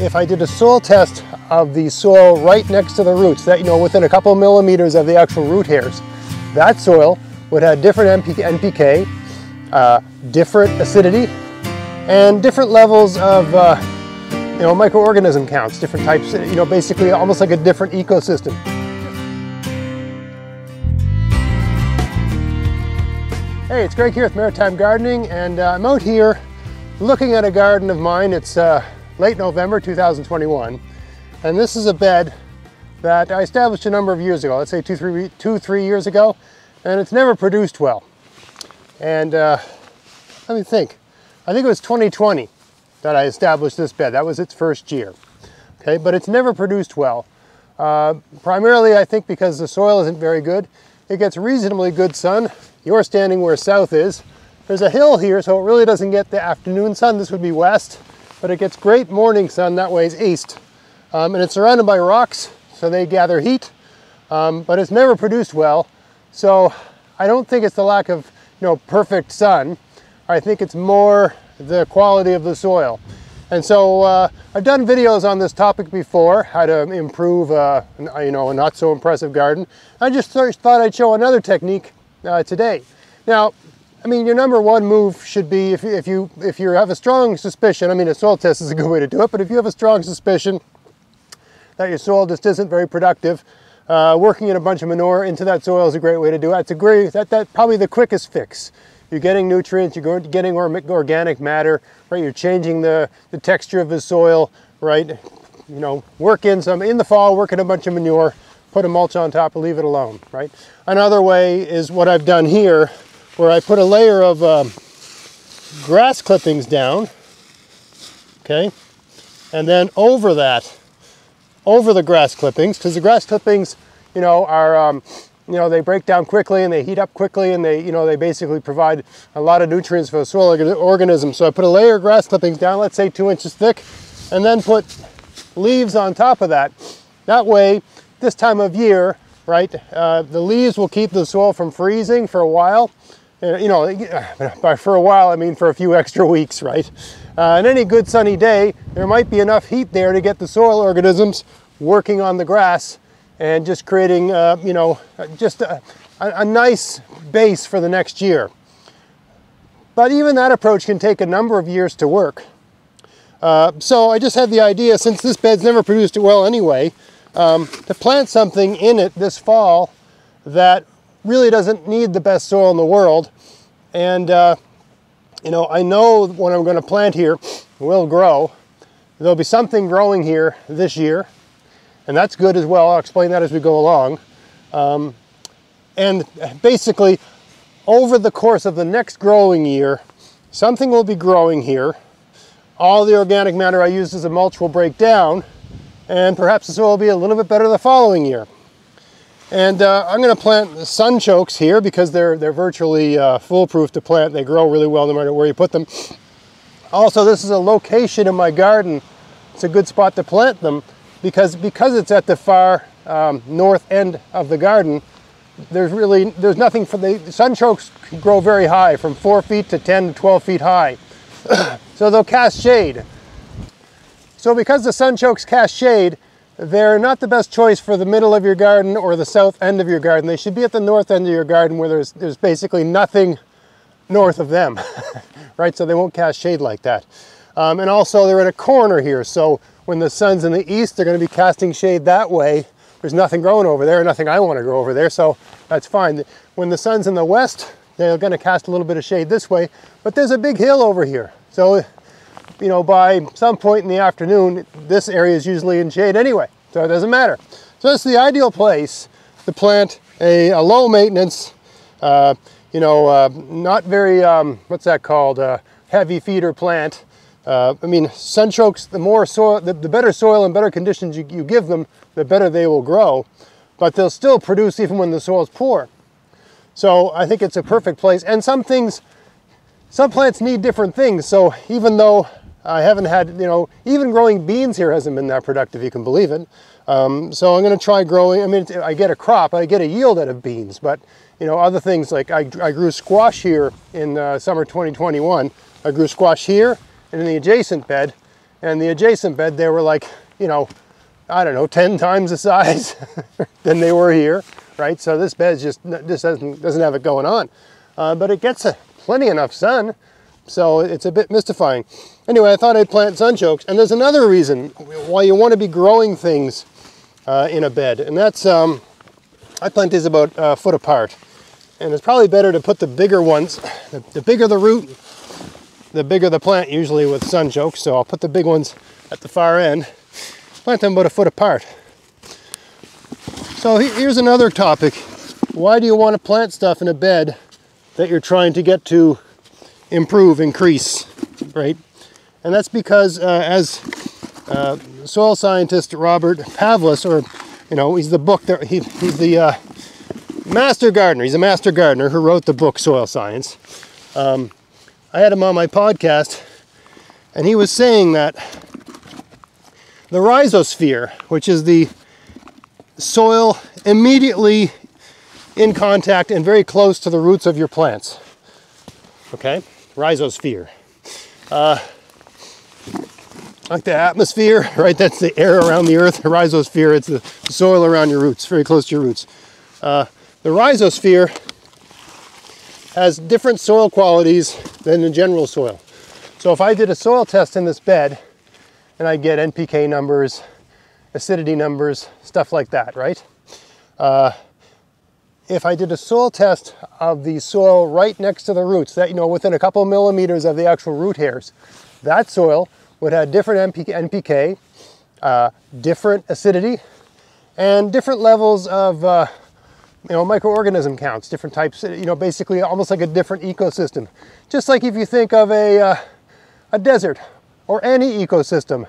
if I did a soil test of the soil right next to the roots, that, you know, within a couple of millimeters of the actual root hairs, that soil would have different NPK, different acidity, and different levels of you know, microorganism counts, different types, you know, basically almost like a different ecosystem. Hey, it's Greg here with Maritime Gardening, and I'm out here looking at a garden of mine. It's late November 2021, and this is a bed that I established a number of years ago, let's say two, three years ago, and it's never produced well. And let me think. I think it was 2020 that I established this bed. That was its first year. Okay, but it's never produced well. Primarily, I think, because the soil isn't very good. It gets reasonably good sun. You're standing where south is. There's a hill here, so it really doesn't get the afternoon sun. This would be west, but it gets great morning sun. That way is east. And it's surrounded by rocks, so they gather heat, but it's never produced well. So I don't think it's the lack of, you know, perfect sun. I think it's more the quality of the soil. And so I've done videos on this topic before, how to improve you know, a not so impressive garden. I just thought I'd show another technique today. Now, I mean, your number one move should be, if you have a strong suspicion, I mean, a soil test is a good way to do it, but if you have a strong suspicion that your soil just isn't very productive, working in a bunch of manure into that soil is a great way to do it. That's probably the quickest fix. You're getting nutrients, you're getting organic matter, right? You're changing the texture of the soil, right? You know, work in the fall, work in a bunch of manure, put a mulch on top and leave it alone, right? Another way is what I've done here, where I put a layer of grass clippings down, okay? And then over the grass clippings, because the grass clippings, you know, are, you know, they break down quickly and they heat up quickly, and they, you know, they basically provide a lot of nutrients for the soil organisms. So I put a layer of grass clippings down, let's say 2 inches thick, and then put leaves on top of that. That way, this time of year, right, the leaves will keep the soil from freezing for a while. You know, by for a while, I mean for a few extra weeks, right? On any good sunny day, there might be enough heat there to get the soil organisms working on the grass and just creating, you know, just a nice base for the next year. But even that approach can take a number of years to work. So I just had the idea, since this bed's never produced it well anyway, to plant something in it this fall that really doesn't need the best soil in the world. And you know, I know what I'm going to plant here will grow. There'll be something growing here this year, and that's good as well. I'll explain that as we go along. And basically, over the course of the next growing year, something will be growing here. All the organic matter I used as a mulch will break down, and perhaps the soil will be a little bit better the following year. And I'm going to plant Sunchokes here because they're virtually foolproof to plant. They grow really well no matter where you put them. Also, this is a location in my garden. It's a good spot to plant them because it's at the far north end of the garden. There's nothing for the Sunchokes can grow very high, from 4 feet to 10 to 12 feet high. So they'll cast shade. So because the Sunchokes cast shade, they're not the best choice for the middle of your garden or the south end of your garden. They should be at the north end of your garden where there's basically nothing north of them, right? So they won't cast shade like that. And also they're in a corner here, so when the sun's in the east, they're going to be casting shade that way. There's nothing growing over there, nothing I want to grow over there, so that's fine. When the sun's in the west, they're going to cast a little bit of shade this way, but there's a big hill over here. So, you know, by some point in the afternoon, this area is usually in shade anyway, so it doesn't matter. So it's the ideal place to plant a low maintenance, you know, not very, what's that called, heavy feeder plant. I mean, Sunchokes, the more soil, the better soil and better conditions you give them, the better they will grow, but they'll still produce even when the soil is poor. So I think it's a perfect place. And some plants need different things. So even though I haven't had, you know, even growing beans here hasn't been that productive, you can believe it. So I'm going to try growing. I mean, I get a crop, I get a yield out of beans, but, you know, other things like I grew squash here in summer 2021. I grew squash here and in the adjacent bed, and the adjacent bed, they were like, you know, I don't know, 10 times the size than they were here, right? So this bed just doesn't have it going on. But it gets plenty enough sun, so it's a bit mystifying. Anyway, I thought I'd plant sunchokes, and there's another reason why you want to be growing things in a bed, and that's, I plant these about a foot apart. And it's probably better to put the bigger ones, the bigger the root, the bigger the plant usually with sunchokes, so I'll put the big ones at the far end. Plant them about a foot apart. So here's another topic. Why do you want to plant stuff in a bed that you're trying to get to improve, increase, right? And that's because as soil scientist Robert Pavlis, or you know, he's the book that he's the master gardener. He's a master gardener who wrote the book Soil Science. I had him on my podcast, and he was saying that the rhizosphere, which is the soil immediately in contact and very close to the roots of your plants. Okay, rhizosphere. Like the atmosphere, right? That's the air around the earth. The rhizosphere, it's the soil around your roots, very close to your roots. The rhizosphere has different soil qualities than the general soil. So if I did a soil test in this bed, and I get NPK numbers, acidity numbers, stuff like that, right? If I did a soil test of the soil right next to the roots, that, you know, within a couple millimeters of the actual root hairs, that soil would have different NPK, different acidity, and different levels of you know, microorganism counts, different types, you know, basically almost like a different ecosystem. Just like if you think of a desert or any ecosystem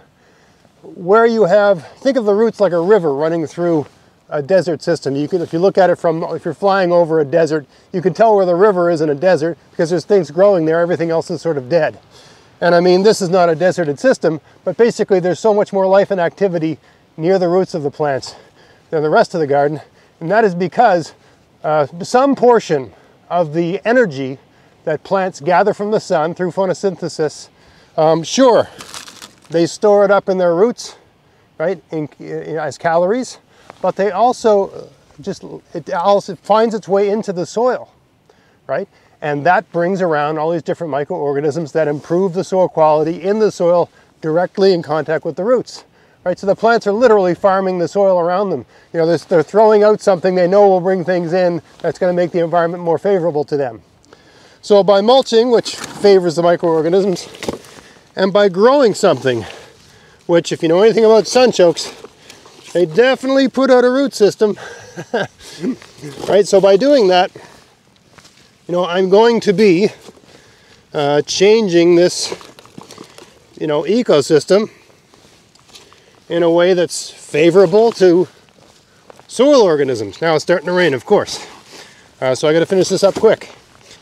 where you have, think of the roots like a river running through a desert system. You can, if you look at it from, if you're flying over a desert, you can tell where the river is in a desert because there's things growing there, everything else is sort of dead. And I mean, this is not a deserted system, but basically there's so much more life and activity near the roots of the plants than the rest of the garden. And that is because some portion of the energy that plants gather from the sun through photosynthesis, sure, they store it up in their roots, right, as calories, but they also it also finds its way into the soil, right? And that brings around all these different microorganisms that improve the soil quality in the soil directly in contact with the roots, right? So the plants are literally farming the soil around them. You know, they're throwing out something they know will bring things in that's going to make the environment more favorable to them. So by mulching, which favors the microorganisms, and by growing something, which if you know anything about sunchokes, they definitely put out a root system, right? So by doing that, you know, I'm going to be changing this, you know, ecosystem in a way that's favorable to soil organisms. Now it's starting to rain, of course, so I got to finish this up quick.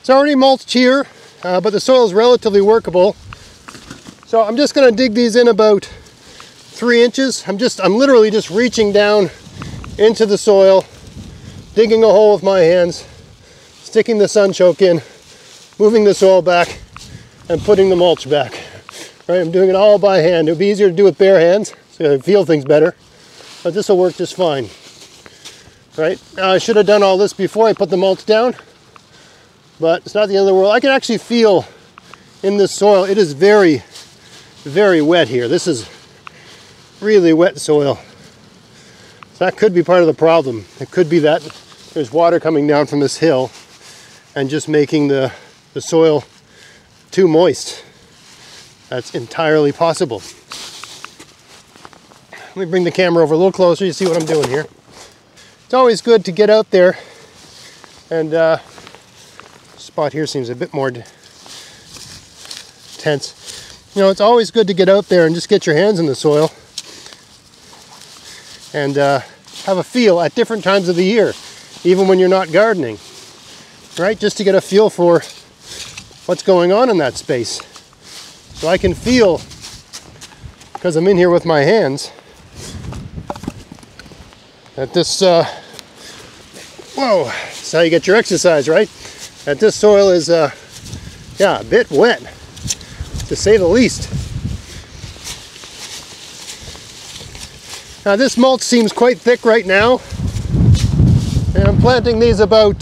It's already mulched here, but the soil is relatively workable. So I'm just going to dig these in about 3 inches. I'm literally just reaching down into the soil, digging a hole with my hands, sticking the sunchoke in, moving the soil back, and putting the mulch back. Right, I'm doing it all by hand. It would be easier to do with bare hands, so I feel things better. But this will work just fine. Right, now I should have done all this before I put the mulch down, but it's not the end of the world. I can actually feel in this soil, it is very, very wet here. This is really wet soil. So that could be part of the problem. It could be that there's water coming down from this hill and just making the soil too moist. That's entirely possible. Let me bring the camera over a little closer, you see what I'm doing here. It's always good to get out there, and spot here seems a bit more tense. You know, it's always good to get out there and just get your hands in the soil and have a feel at different times of the year, even when you're not gardening, right? Just to get a feel for what's going on in that space. So I can feel, because I'm in here with my hands, that this, whoa, that's how you get your exercise, right? That this soil is, yeah, a bit wet, to say the least. Now this mulch seems quite thick right now, and I'm planting these about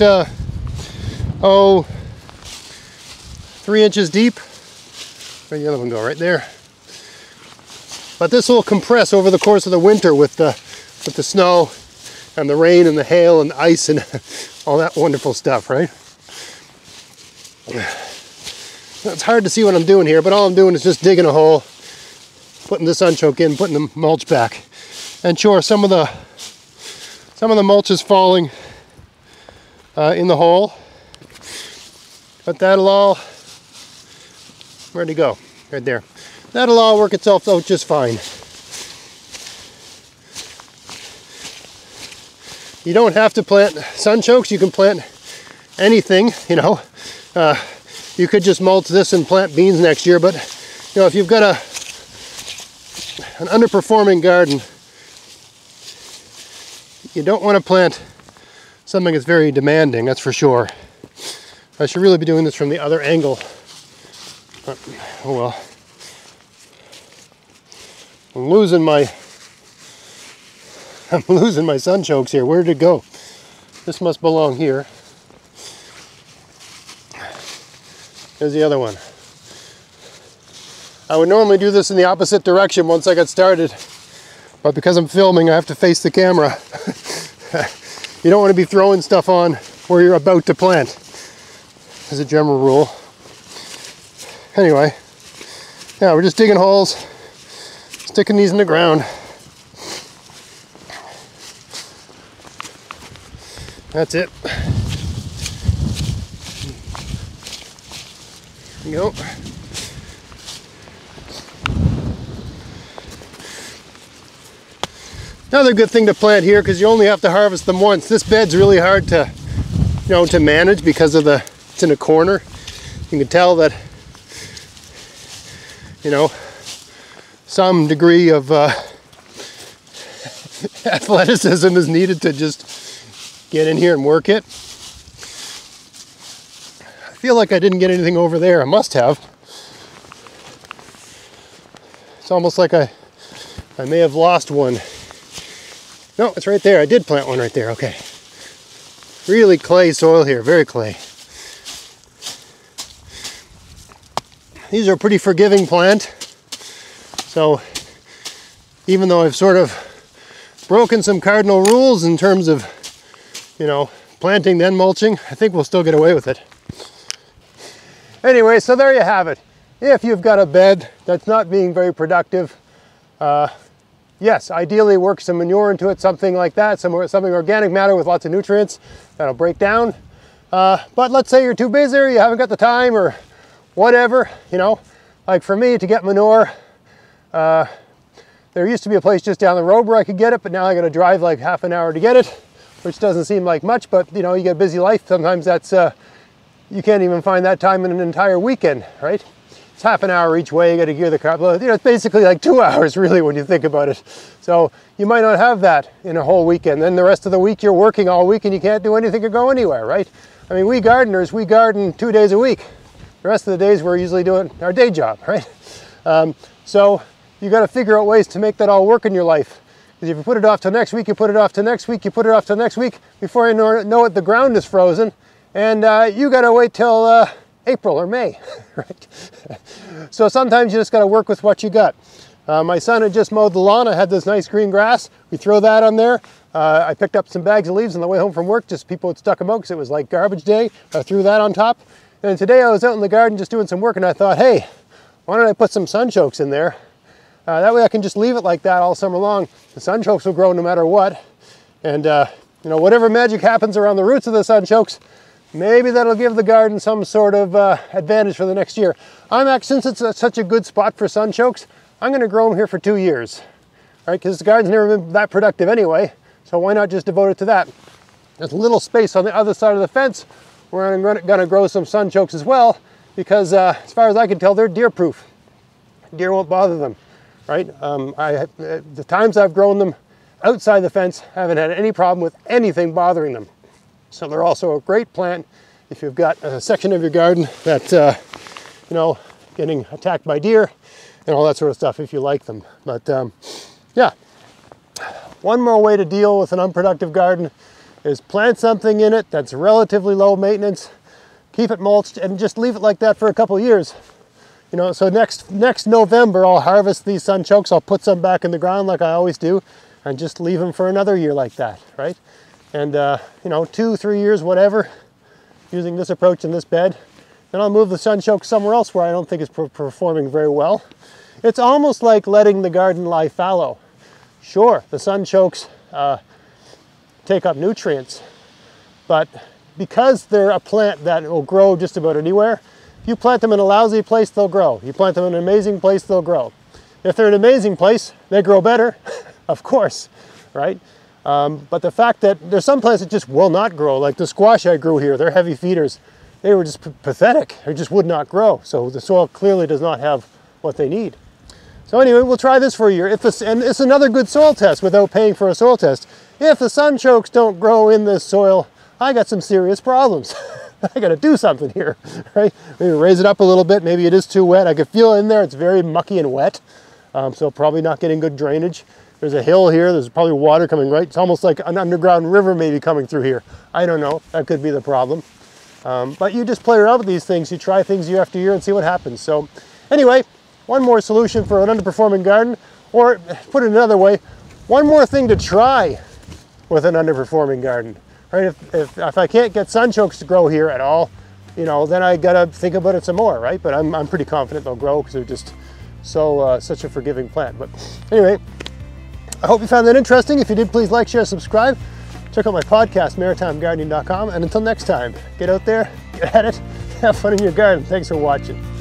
3 inches deep. Where'd the other one go? Right there. But this will compress over the course of the winter with the snow and the rain and the hail and the ice and all that wonderful stuff, right? It's hard to see what I'm doing here, but all I'm doing is just digging a hole, putting the sunchoke in, putting the mulch back. And sure, some of the mulch is falling in the hole, but that'll all, where'd it go? Right there. That'll all work itself out just fine. You don't have to plant sunchokes. You can plant anything, you know. You could just mulch this and plant beans next year, but you know, if you've got an underperforming garden, you don't want to plant something that's very demanding, that's for sure. I should really be doing this from the other angle. Oh well. I'm losing my sunchokes here. Where did it go? This must belong here. There's the other one. I would normally do this in the opposite direction once I got started, but because I'm filming, I have to face the camera. You don't want to be throwing stuff on where you're about to plant, as a general rule. Anyway, yeah, we're just digging holes, sticking these in the ground. That's it. There you go. Another good thing to plant here, because you only have to harvest them once. This bed's really hard to, you know, to manage because of it's in a corner. You can tell that, you know, some degree of athleticism is needed to just get in here and work it. I feel like I didn't get anything over there. I must have. It's almost like I may have lost one. No, it's right there. I did plant one right there. Okay. Really clay soil here. Very clay. These are a pretty forgiving plant. So even though I've sort of broken some cardinal rules in terms of, you know, planting then mulching, I think we'll still get away with it. Anyway, so there you have it. If you've got a bed that's not being very productive, yes, ideally work some manure into it, something like that, something organic matter with lots of nutrients that'll break down. But let's say you're too busy or you haven't got the time or whatever, you know, like for me to get manure, there used to be a place just down the road where I could get it, but now I got to drive like half an hour to get it, which doesn't seem like much, but you know, you get a busy life. Sometimes that's, you can't even find that time in an entire weekend, right? It's half an hour each way. You got to gear the car. You know, it's basically like 2 hours really when you think about it. So you might not have that in a whole weekend. Then the rest of the week you're working all week and you can't do anything or go anywhere, right? I mean, we gardeners, we garden 2 days a week. The rest of the days we're usually doing our day job, right? So you got to figure out ways to make that all work in your life. Because if you put it off till next week, you put it off till next week, you put it off till next week, before you know it, the ground is frozen. And you got to wait till April or May, right? So sometimes you just got to work with what you got. My son had just mowed the lawn. I had this nice green grass. We throw that on there. I picked up some bags of leaves on the way home from work. Just people had stuck them out because it was like garbage day. I threw that on top. And today I was out in the garden just doing some work and I thought, hey, why don't I put some sunchokes in there? That way I can just leave it like that all summer long. The sunchokes will grow no matter what. And you know, whatever magic happens around the roots of the sunchokes, maybe that'll give the garden some sort of advantage for the next year. Since it's such a good spot for sunchokes, I'm going to grow them here for 2 years, right? Because the garden's never been that productive anyway, so why not just devote it to that? There's a little space on the other side of the fence where I'm going to grow some sunchokes as well, because as far as I can tell, they're deer-proof. Deer won't bother them, right? The times I've grown them outside the fence, haven't had any problem with anything bothering them. So they're also a great plant if you've got a section of your garden that's, you know, getting attacked by deer and all that sort of stuff, if you like them. But yeah, one more way to deal with an unproductive garden is plant something in it that's relatively low maintenance, keep it mulched, and just leave it like that for a couple of years. You know, so next November I'll harvest these sunchokes, I'll put some back in the ground like I always do, and just leave them for another year like that, right? And you know, 2-3 years, whatever, using this approach in this bed. Then I'll move the sunchokes somewhere else where I don't think it's performing very well. It's almost like letting the garden lie fallow. Sure, the sunchokes take up nutrients, but because they're a plant that will grow just about anywhere, if you plant them in a lousy place, they'll grow. You plant them in an amazing place, they'll grow. If they're in an amazing place, they grow better, of course, right? But the fact that there's some plants that just will not grow, like the squash I grew here, they're heavy feeders. They were just pathetic. They just would not grow. So the soil clearly does not have what they need. So anyway, we'll try this for a year. And it's another good soil test without paying for a soil test. If the sunchokes don't grow in this soil, I got some serious problems. I got to do something here, right? Maybe raise it up a little bit. Maybe it is too wet. I can feel in there it's very mucky and wet. So probably not getting good drainage. There's a hill here. There's probably water coming right. It's almost like an underground river maybe coming through here. I don't know. That could be the problem. But you just play around with these things. You try things year after year and see what happens. So anyway, one more solution for an underperforming garden, or put it another way, one more thing to try with an underperforming garden. Right? If I can't get sunchokes to grow here at all, you know, then I gotta think about it some more, right? But I'm pretty confident they'll grow because they're just so such a forgiving plant. But anyway, I hope you found that interesting. If you did, please like, share, subscribe. Check out my podcast, maritimegardening.com. And until next time, get out there, get at it, have fun in your garden. Thanks for watching.